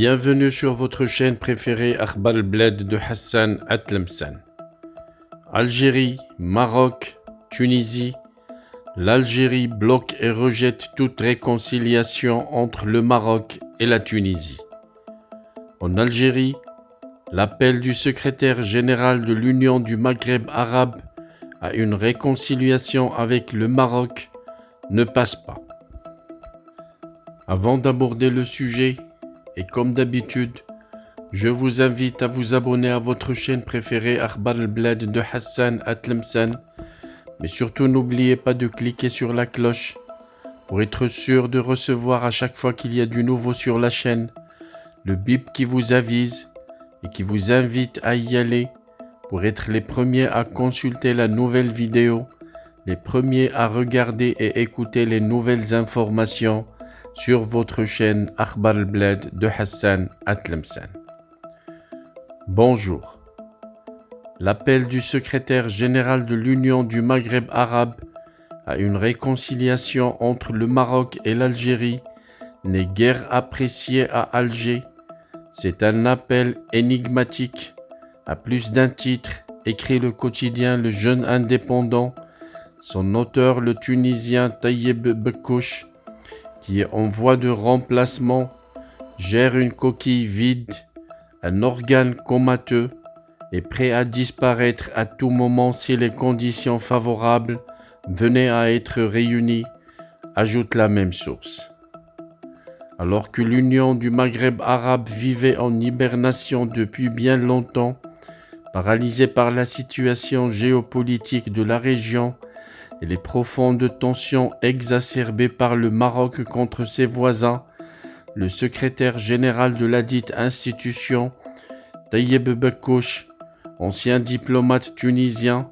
Bienvenue sur votre chaîne préférée Akhbar al-Bled de Hassan Atlemsan. Algérie, Maroc, Tunisie. L'Algérie bloque et rejette toute réconciliation entre le Maroc et la Tunisie. En Algérie, l'appel du secrétaire général de l'Union du Maghreb arabe à une réconciliation avec le Maroc ne passe pas. Avant d'aborder le sujet, et comme d'habitude, je vous invite à vous abonner à votre chaîne préférée Akhbar al-Bled de Hassan Atlemsan. Mais surtout n'oubliez pas de cliquer sur la cloche pour être sûr de recevoir à chaque fois qu'il y a du nouveau sur la chaîne, le bip qui vous avise et qui vous invite à y aller pour être les premiers à consulter la nouvelle vidéo, les premiers à regarder et écouter les nouvelles informations sur votre chaîne Akhbar al-Bled de Hassan Atlemsan. Bonjour. L'appel du secrétaire général de l'Union du Maghreb arabe à une réconciliation entre le Maroc et l'Algérie n'est guère apprécié à Alger. C'est un appel énigmatique. À plus d'un titre, écrit le quotidien Le Jeune Indépendant, son auteur le Tunisien Taïeb Bekkouch, qui est en voie de remplacement, gère une coquille vide, un organe comateux et prêt à disparaître à tout moment si les conditions favorables venaient à être réunies, ajoute la même source. Alors que l'Union du Maghreb arabe vivait en hibernation depuis bien longtemps, paralysée par la situation géopolitique de la région et les profondes tensions exacerbées par le Maroc contre ses voisins, le secrétaire général de la dite institution, Taïeb Bekkouch, ancien diplomate tunisien,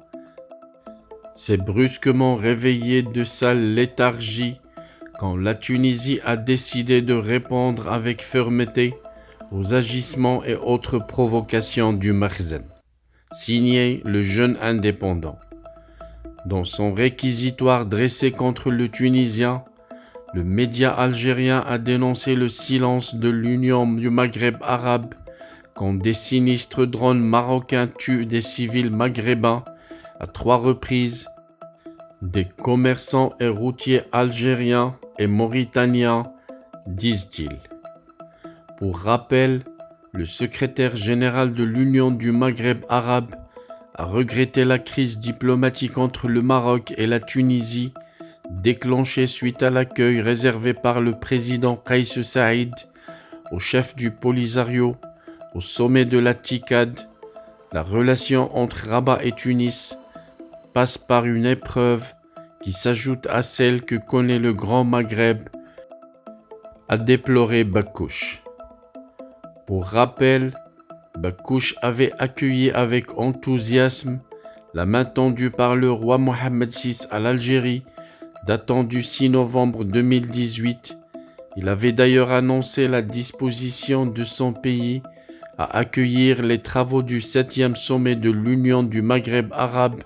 s'est brusquement réveillé de sa léthargie quand la Tunisie a décidé de répondre avec fermeté aux agissements et autres provocations du Makhzen. Signé Le Jeune Indépendant. Dans son réquisitoire dressé contre le Tunisien, le média algérien a dénoncé le silence de l'Union du Maghreb arabe quand des sinistres drones marocains tuent des civils maghrébins à 3 reprises, des commerçants et routiers algériens et mauritaniens, disent-ils. Pour rappel, le secrétaire général de l'Union du Maghreb arabe a regretté la crise diplomatique entre le Maroc et la Tunisie, déclenchée suite à l'accueil réservé par le président Kais Saïed au chef du Polisario au sommet de la TICAD. La relation entre Rabat et Tunis passe par une épreuve qui s'ajoute à celle que connaît le Grand Maghreb, a déploré Bekkouch. Pour rappel, Bekkouch avait accueilli avec enthousiasme la main tendue par le roi Mohammed VI à l'Algérie, datant du 6 novembre 2018. Il avait d'ailleurs annoncé la disposition de son pays à accueillir les travaux du 7e sommet de l'Union du Maghreb arabe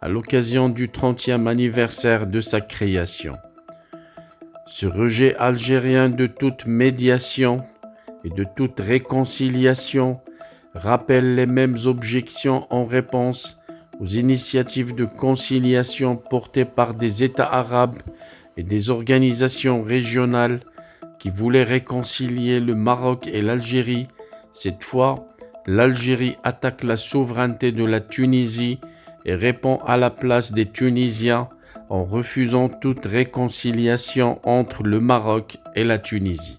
à l'occasion du 30e anniversaire de sa création. Ce rejet algérien de toute médiation et de toute réconciliation rappelle les mêmes objections en réponse aux initiatives de conciliation portées par des États arabes et des organisations régionales qui voulaient réconcilier le Maroc et l'Algérie. Cette fois, l'Algérie attaque la souveraineté de la Tunisie et répond à la place des Tunisiens en refusant toute réconciliation entre le Maroc et la Tunisie.